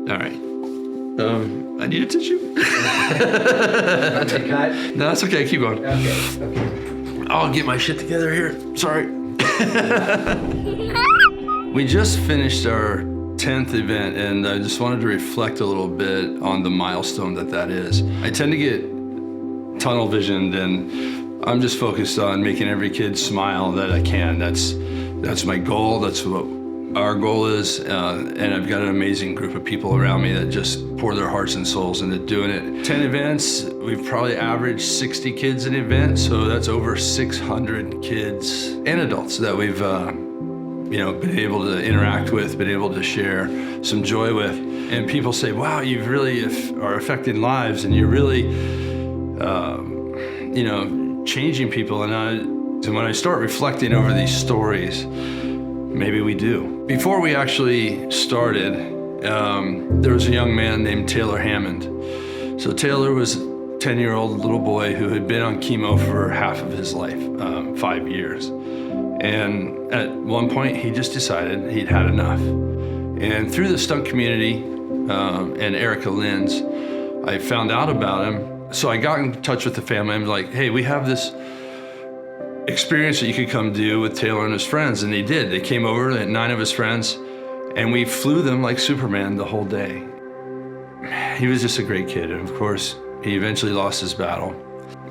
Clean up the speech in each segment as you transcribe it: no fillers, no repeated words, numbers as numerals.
All right. I need a tissue. Okay, cut. No, that's okay. Keep going. Okay. I'll get my shit together here. Sorry. We just finished our 10th event, and I just wanted to reflect a little bit on the milestone that is. I tend to get tunnel visioned, and I'm just focused on making every kid smile that I can. That's my goal. That's what our goal is, and I've got an amazing group of people around me that just pour their hearts and souls into doing it. 10 events, we've probably averaged 60 kids an event, so that's over 600 kids and adults that we've been able to interact with, been able to share some joy with. And people say, wow, you really are affecting lives, and you're really changing people. And when I start reflecting over these stories, maybe we do. Before we actually started, there was a young man named Taylor Hammond. So Taylor was a 10-year-old little boy who had been on chemo for half of his life, 5 years. And at one point, he just decided he'd had enough. And through the stunt community and Erica Linz, I found out about him. So I got in touch with the family. I'm like, hey, we have this experience that you could come do with Taylor and his friends. And they did. They came over, they had 9 of his friends, and we flew them like Superman the whole day. He was just a great kid. And of course, he eventually lost his battle.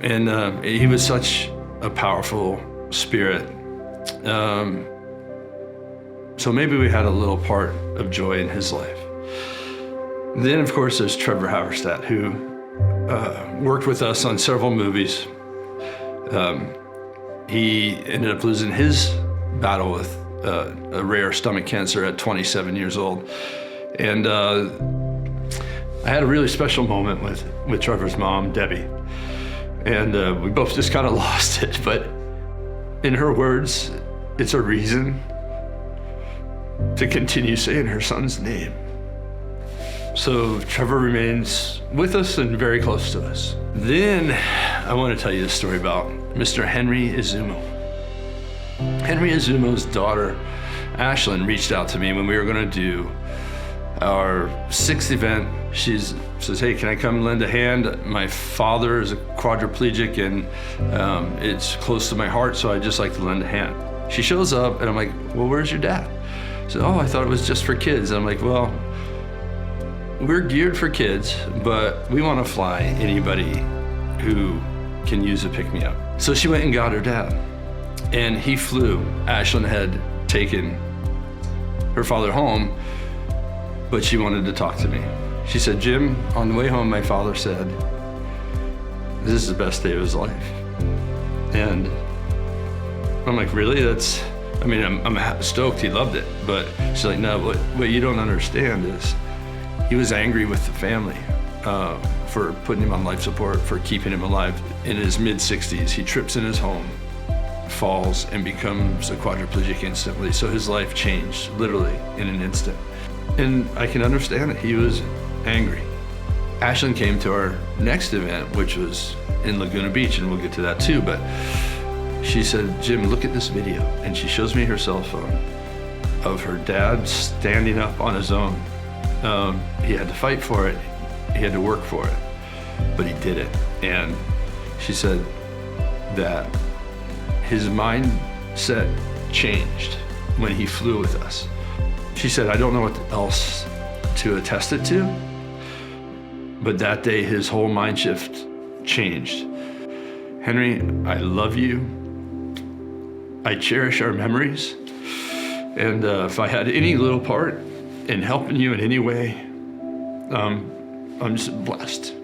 And he was such a powerful spirit. So maybe we had a little part of joy in his life. Then, of course, there's Trevor Haverstadt, who worked with us on several movies. He ended up losing his battle with a rare stomach cancer at 27 years old. And I had a really special moment with Trevor's mom, Debbie. And we both just kind of lost it. But in her words, it's a reason to continue saying her son's name. So Trevor remains with us and very close to us. Then I want to tell you a story about Mr. Henry Izumo. Henry Izumo's daughter, Ashlyn, reached out to me when we were going to do our 6th event. She says, hey, can I come lend a hand? My father is a quadriplegic, and it's close to my heart, so I'd just like to lend a hand. She shows up, and I'm like, well, where's your dad? She said, oh, I thought it was just for kids. And I'm like, well, we're geared for kids, but we want to fly anybody who can use a pick-me-up. So she went and got her dad, and he flew. Ashlyn had taken her father home, but she wanted to talk to me. She said, Jim, on the way home, my father said, this is the best day of his life. And I'm like, really? I'm stoked he loved it. But she's like, no, what you don't understand is he was angry with the family for putting him on life support, for keeping him alive. In his mid-60s, he trips in his home, falls, and becomes a quadriplegic instantly. So his life changed, literally, in an instant. And I can understand it. He was angry. Ashlyn came to our next event, which was in Laguna Beach, and we'll get to that too, but she said, Jim, look at this video. And she shows me her cell phone of her dad standing up on his own. He had to fight for it. He had to work for it, but he did it. And she said that his mindset changed when he flew with us. She said, I don't know what else to attest it to, but that day his whole mind shift changed. Henry, I love you. I cherish our memories. And if I had any little part in helping you in any way, I'm just blessed.